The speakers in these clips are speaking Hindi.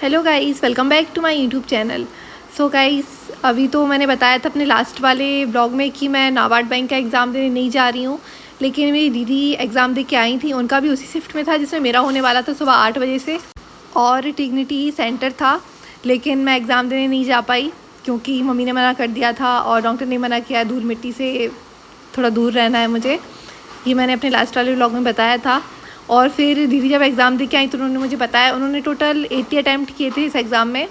Hello guys, welcome back to my YouTube channel. So guys, अभी तो मैंने बताया था अपने लास्ट वाले ब्लॉग में कि मैं नाबार्ड बैंक का एग्ज़ाम देने नहीं जा रही हूँ, लेकिन मेरी दीदी एग्ज़ाम दे के आई थी। उनका भी उसी शिफ्ट में था जिसमें मेरा होने वाला था सुबह 8 बजे से, और डिग्निटी सेंटर था। लेकिन मैं एग्ज़ाम देने नहीं जा पाई क्योंकि मम्मी ने मना कर दिया था और डॉक्टर ने मना किया, धूल मिट्टी से थोड़ा दूर रहना है मुझे। ये मैंने अपने लास्ट वाले ब्लॉग में बताया था। और फिर दीदी जब एग्ज़ाम दे के आई तो उन्होंने मुझे बताया, उन्होंने टोटल 80 अटैम्प्ट किए थे इस एग्ज़ाम में,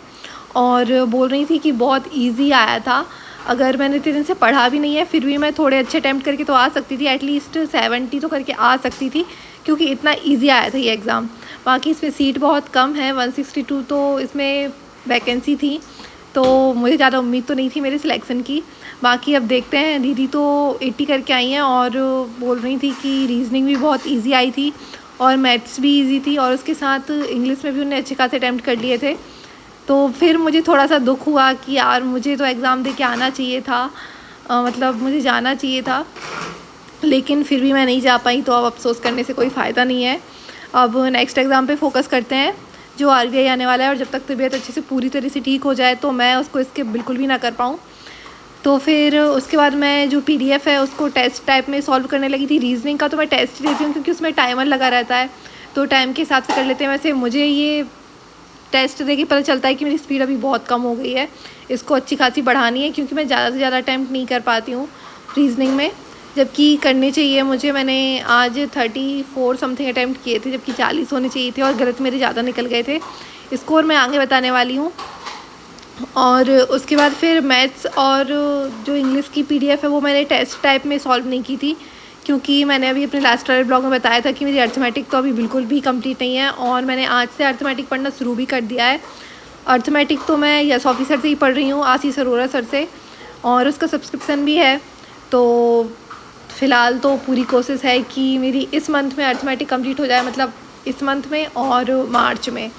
और बोल रही थी कि बहुत इजी आया था। अगर मैंने 3 दिन से पढ़ा भी नहीं है फिर भी मैं थोड़े अच्छे अटैम्प्ट करके तो आ सकती थी, एटलीस्ट 70 तो करके आ सकती थी, क्योंकि इतना ईजी आया था ये एग्ज़ाम। बाकी इसमें सीट बहुत कम है, 162 तो इसमें वैकेंसी थी, तो मुझे ज़्यादा उम्मीद तो नहीं थी मेरे सिलेक्शन की। बाकी अब देखते हैं। दीदी तो 80 करके आई हैं और बोल रही थी कि रीजनिंग भी बहुत इजी आई थी और मैथ्स भी इजी थी, और उसके साथ इंग्लिश में भी उन्होंने अच्छे खासे अटैम्प्ट कर लिए थे। तो फिर मुझे थोड़ा सा दुख हुआ कि यार मुझे तो एग्ज़ाम दे के आना चाहिए था, मतलब मुझे जाना चाहिए था, लेकिन फिर भी मैं नहीं जा पाई। तो अब अफसोस करने से कोई फ़ायदा नहीं है। अब नेक्स्ट एग्ज़ाम पे फोकस करते हैं जो आरबीआई आने वाला है, और जब तक तबीयत अच्छे से पूरी तरह से ठीक हो जाए तो मैं उसको स्किप बिल्कुल भी ना कर पाऊँ। तो फिर उसके बाद मैं जो पीडीएफ है उसको टेस्ट टाइप में सॉल्व करने लगी थी। रीजनिंग का तो मैं टेस्ट देती हूँ क्योंकि उसमें टाइमर लगा रहता है, तो टाइम के हिसाब से कर लेते हैं। वैसे मुझे ये टेस्ट दे के पता चलता है कि मेरी स्पीड अभी बहुत कम हो गई है, इसको अच्छी खासी बढ़ानी है, क्योंकि मैं ज़्यादा से ज़्यादा अटैम्प्ट नहीं कर पाती हूँ रीजनिंग में, जबकि करने चाहिए मुझे। मैंने आज 34 समथिंग अटैम्प्ट किए थे, जबकि 40 होने चाहिए थे, और गलत मेरे ज़्यादा निकल गए थे। स्कोर मैं आगे बताने वाली हूँ। और उसके बाद फिर मैथ्स और जो इंग्लिश की पीडीएफ है वो मैंने टेस्ट टाइप में सॉल्व नहीं की थी, क्योंकि मैंने अभी अपने लास्ट वाले ब्लॉग में बताया था कि मेरी अर्थमेटिक तो अभी बिल्कुल भी कंप्लीट नहीं है, और मैंने आज से अर्थमेटिक पढ़ना शुरू भी कर दिया है। अर्थमेटिक तो मैं यस ऑफिसर से ही पढ़ रही हूँ, आशीष अरोरा सर से, और उसका सब्सक्रिप्शन भी है। तो फ़िलहाल तो पूरी कोशिश है कि मेरी इस मंथ में अर्थमेटिक कंप्लीट हो जाए, मतलब इस मंथ में और मार्च में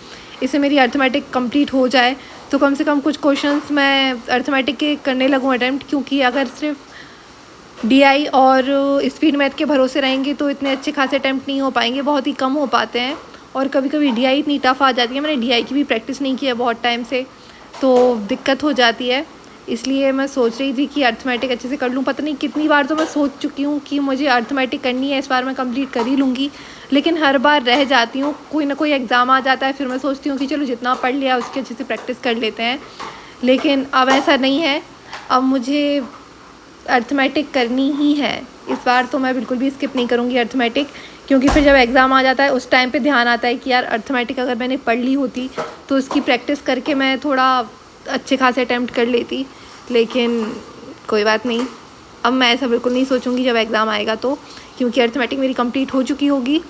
इसे मेरी अर्थमेटिक कंप्लीट हो जाए, तो कम से कम कुछ क्वेश्चंस मैं अर्थमेटिक के करने लगूँ अटैम्प्ट। क्योंकि अगर सिर्फ डीआई और स्पीड मैथ के भरोसे रहेंगे तो इतने अच्छे खासे अटैम्प्ट नहीं हो पाएंगे, बहुत ही कम हो पाते हैं, और कभी कभी डीआई इतनी टफ़ आ जाती है। मैंने डीआई की भी प्रैक्टिस नहीं की है बहुत टाइम से, तो दिक्कत हो जाती है। इसलिए मैं सोच रही थी कि अर्थमेटिक अच्छे से कर लूँ। पता नहीं कितनी बार तो मैं सोच चुकी हूँ कि मुझे अर्थमेटिक करनी है, इस बार मैं कंप्लीट कर ही लूँगी, लेकिन हर बार रह जाती हूँ। कोई ना कोई एग्ज़ाम आ जाता है, फिर मैं सोचती हूँ कि चलो जितना पढ़ लिया उसकी अच्छे से प्रैक्टिस कर लेते हैं, लेकिन अब ऐसा नहीं है। अब मुझे अर्थमेटिक करनी ही है इस बार, तो मैं बिल्कुल भी स्किप नहीं करूँगी अर्थमेटिक, क्योंकि फिर जब एग्ज़ाम आ जाता है उस टाइम पे ध्यान आता है कि यार अर्थमेटिक अगर मैंने पढ़ ली होती तो उसकी प्रैक्टिस करके मैं थोड़ा अच्छे खासे अटैम्प्ट कर लेती। लेकिन कोई बात नहीं, अब मैं ऐसा बिल्कुल नहीं सोचूंगी जब एग्ज़ाम आएगा तो, क्योंकि अर्थमेटिक मेरी कंप्लीट हो चुकी होगी,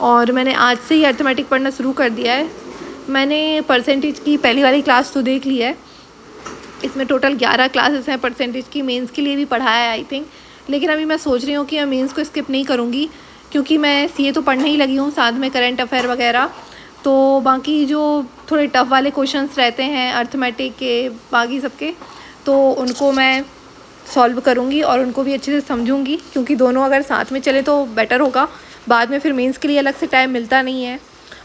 और मैंने आज से ही अर्थमेटिक पढ़ना शुरू कर दिया है। मैंने परसेंटेज की पहली वाली क्लास तो देख ली है, इसमें टोटल 11 क्लासेस हैं परसेंटेज की, मेंस के लिए भी पढ़ाया है आई थिंक। लेकिन अभी मैं सोच रही हूँ कि मैं मेंस को स्किप नहीं करूँगी, क्योंकि मैं सीए तो पढ़ने ही लगी हूँ, साथ में करंट अफेयर वगैरह। तो बाकी जो थोड़े टफ़ वाले क्वेश्चंस रहते हैं अर्थमेटिक के बाकी सबके, तो उनको मैं सॉल्व करूँगी और उनको भी अच्छे से समझूंगी, क्योंकि दोनों अगर साथ में चले तो बेटर होगा। बाद में फिर मेंस के लिए अलग से टाइम मिलता नहीं है,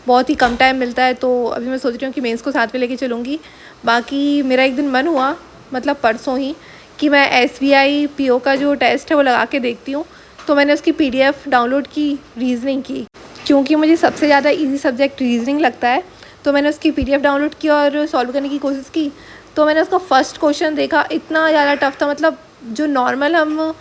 बहुत ही कम टाइम मिलता है, तो अभी मैं सोच रही हूँ कि मेंस को साथ में लेके चलूँगी। बाकी मेरा एक दिन मन हुआ, मतलब परसों ही, कि मैं एसबीआई पीओ का जो टेस्ट है वो लगा के देखती हूँ, तो मैंने उसकी पीडीएफ डाउनलोड की रीजनिंग की, क्योंकि मुझे सबसे ज़्यादा ईजी सब्जेक्ट रीजनिंग लगता है। तो मैंने उसकी पीडीएफ डाउनलोड की और सॉल्व करने की कोशिश की। तो मैंने उसका फर्स्ट क्वेश्चन देखा, इतना ज़्यादा टफ था, मतलब जो नॉर्मल हम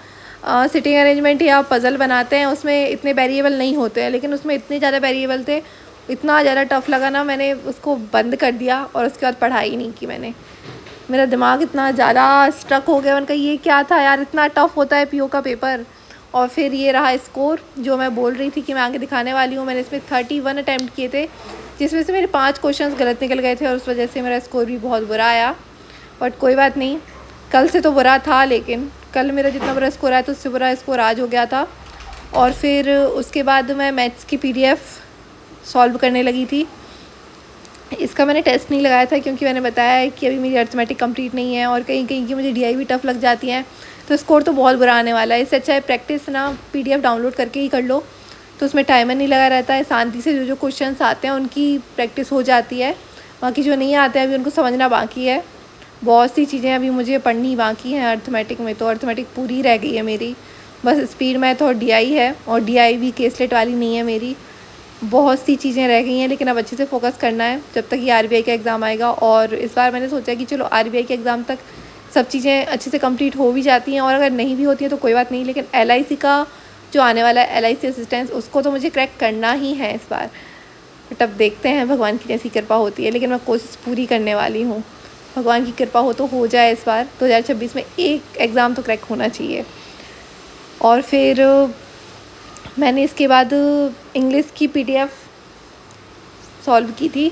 सिटिंग अरेंजमेंट या पज़ल बनाते हैं उसमें इतने वेरिएबल नहीं होते हैं, लेकिन उसमें इतने ज़्यादा वेरिएबल थे, इतना ज़्यादा टफ लगा ना, मैंने उसको बंद कर दिया और उसके बाद पढ़ाई नहीं की मैंने। मेरा दिमाग इतना ज़्यादा स्ट्रक हो गया, मैंने कहा ये क्या था यार, इतना टफ होता है पीओ का पेपर। और फिर ये रहा स्कोर जो मैं बोल रही थी कि मैं आगे दिखाने वाली हूँ। मैंने इसमें 31 अटैम्प्ट किए थे, जिसमें से मेरे 5 क्वेश्चन गलत निकल गए थे, और उस वजह से मेरा स्कोर भी बहुत बुरा आया। बट कोई बात नहीं, कल से तो बुरा था, लेकिन कल मेरा जितना बुरा स्कोर आया था उससे बुरा स्कोर आज हो गया था। और फिर उसके बाद मैं मैथ्स की पीडीएफ सॉल्व करने लगी थी। इसका मैंने टेस्ट नहीं लगाया था, क्योंकि मैंने बताया है कि अभी मेरी अर्थमेटिक कंप्लीट नहीं है, और कहीं कहीं की मुझे डीआई भी टफ लग जाती हैं, तो स्कोर तो बहुत बुरा आने वाला है। इससे अच्छा है प्रैक्टिस ना पीडीएफ डाउनलोड करके ही कर लो, तो उसमें टाइमर नहीं लगा रहता है, शांति से जो जो क्वेश्चंस आते हैं उनकी प्रैक्टिस हो जाती है। बाकी जो नहीं आते हैं अभी उनको समझना बाकी है। बहुत सी चीज़ें अभी मुझे पढ़नी बाकी हैं अर्थमेटिक में, तो अर्थमेटिक पूरी रह गई है मेरी। बस स्पीड मैथ और डीआई है, और डीआई भी केसलेट वाली नहीं है मेरी। बहुत सी चीज़ें रह गई हैं, लेकिन अब अच्छे से फोकस करना है जब तक ये आरबीआई का एग्ज़ाम आएगा। और इस बार मैंने सोचा कि चलो आरबीआई के एग्ज़ाम तक सब चीज़ें अच्छे से कंप्लीट हो भी जाती हैं, और अगर नहीं भी होती हैं तो कोई बात नहीं, लेकिन एलआईसी का जो आने वाला है, एलआईसी असिस्टेंस, उसको तो मुझे क्रैक करना ही है इस बार। बट अब देखते हैं भगवान की जैसी कृपा होती है, लेकिन मैं कोशिश पूरी करने वाली हूँ। भगवान की कृपा हो तो हो जाए इस बार 2026 में एक एग्ज़ाम तो क्रैक होना चाहिए। और फिर मैंने इसके बाद इंग्लिश की पीडीएफ सॉल्व की थी,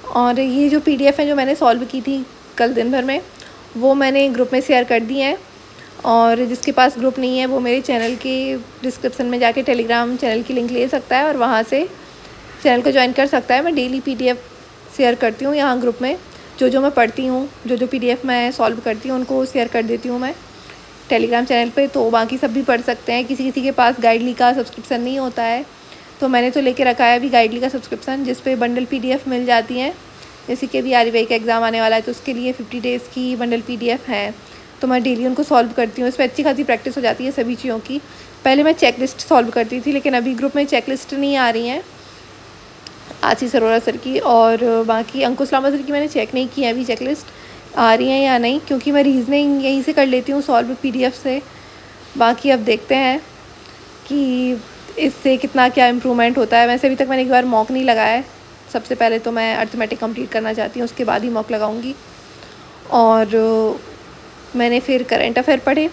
और ये जो पीडीएफ है जो मैंने सॉल्व की थी कल दिन भर में, वो मैंने ग्रुप में शेयर कर दी हैं। और जिसके पास ग्रुप नहीं है वो मेरे चैनल के डिस्क्रिप्शन में जाके टेलीग्राम चैनल की लिंक ले सकता है और वहाँ से चैनल को ज्वाइन कर सकता है। मैं डेली पीडीएफ शेयर करती हूँ यहाँ ग्रुप में, जो मैं पढ़ती हूँ, जो पीडीएफ मैं सॉल्व करती हूँ उनको शेयर कर देती हूँ मैं टेलीग्राम चैनल पे, तो बाकी सब भी पढ़ सकते हैं। किसी के पास गाइडली का सब्सक्रिप्शन नहीं होता है, तो मैंने तो लेके रखा है अभी गाइडली का सब्सक्रिप्शन, जिस पे बंडल पीडीएफ मिल जाती हैं। जैसे कि अभी आरबीआई का एग्ज़ाम आने वाला है तो उसके लिए 50 डेज़ की बंडल पीडीएफ है, तो मैं डेली उनको सॉल्व करती हूँ। इस पर अच्छी खासी प्रैक्टिस हो जाती है सभी चीज़ों की। पहले मैं चेकलिस्ट सॉल्व करती थी, लेकिन अभी ग्रुप में चेकलिस्ट नहीं आ रही हैं आशीष अरोड़ा सर की, और बाकी अंकुश लांबा सर की मैंने चेक नहीं किया अभी चेकलिस्ट आ रही हैं या नहीं, क्योंकि मैं रीजनिंग यहीं से कर लेती हूँ सॉल्व पीडीएफ से। बाकी अब देखते हैं कि इससे कितना क्या इम्प्रूवमेंट होता है। वैसे अभी तक मैंने एक बार मॉक नहीं लगाया है। सबसे पहले तो मैं अर्थमेटिक कंप्लीट करना चाहती हूँ, उसके बाद ही मॉक लगाऊंगी। और मैंने फिर करंट अफेयर पढ़े।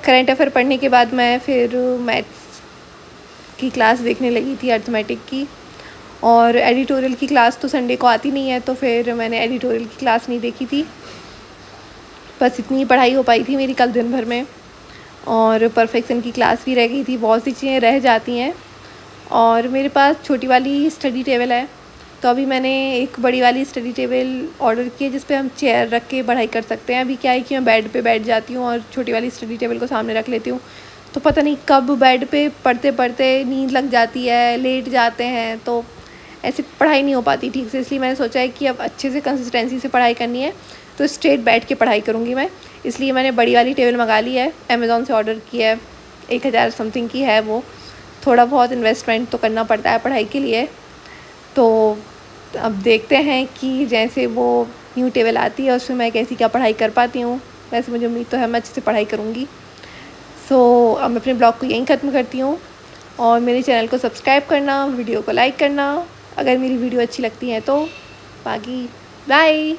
करंट अफेयर पढ़ने के बाद मैं फिर मैथ्स की क्लास देखने लगी थी अर्थमेटिक की, और एडिटोरियल की क्लास तो संडे को आती नहीं है, तो फिर मैंने एडिटोरियल की क्लास नहीं देखी थी। बस इतनी पढ़ाई हो पाई थी मेरी कल दिन भर में, और परफेक्शन की क्लास भी रह गई थी। बहुत सी चीज़ें रह जाती हैं। और मेरे पास छोटी वाली स्टडी टेबल है, तो अभी मैंने एक बड़ी वाली स्टडी टेबल ऑर्डर की है जिस पे हम चेयर रख के पढ़ाई कर सकते हैं। अभी क्या है कि मैं बेड पे बैठ जाती हूँ और छोटी वाली स्टडी टेबल को सामने रख लेती हूँ, तो पता नहीं कब बेड पे पढ़ते पढ़ते नींद लग जाती है, लेट जाते हैं, तो ऐसे पढ़ाई नहीं हो पाती ठीक से। इसलिए मैंने सोचा है कि अब अच्छे से कंसिस्टेंसी से पढ़ाई करनी है, तो स्ट्रेट बैठ के पढ़ाई करूँगी मैं। इसलिए मैंने बड़ी वाली टेबल मंगा ली है, अमेज़ॉन से ऑर्डर की है, 1000 समथिंग की है वो। थोड़ा बहुत इन्वेस्टमेंट तो करना पड़ता है पढ़ाई के लिए, तो अब देखते हैं कि जैसे वो न्यू टेबल आती है उसमें मैं कैसी क्या पढ़ाई कर पाती हूँ। वैसे मुझे उम्मीद तो है मैं अच्छे से पढ़ाई करूँगी। अब मैं अपने ब्लॉग को यहीं ख़त्म करती हूँ, और मेरे चैनल को सब्सक्राइब करना, वीडियो को लाइक करना अगर मेरी वीडियो अच्छी लगती है तो। बाकी बाय।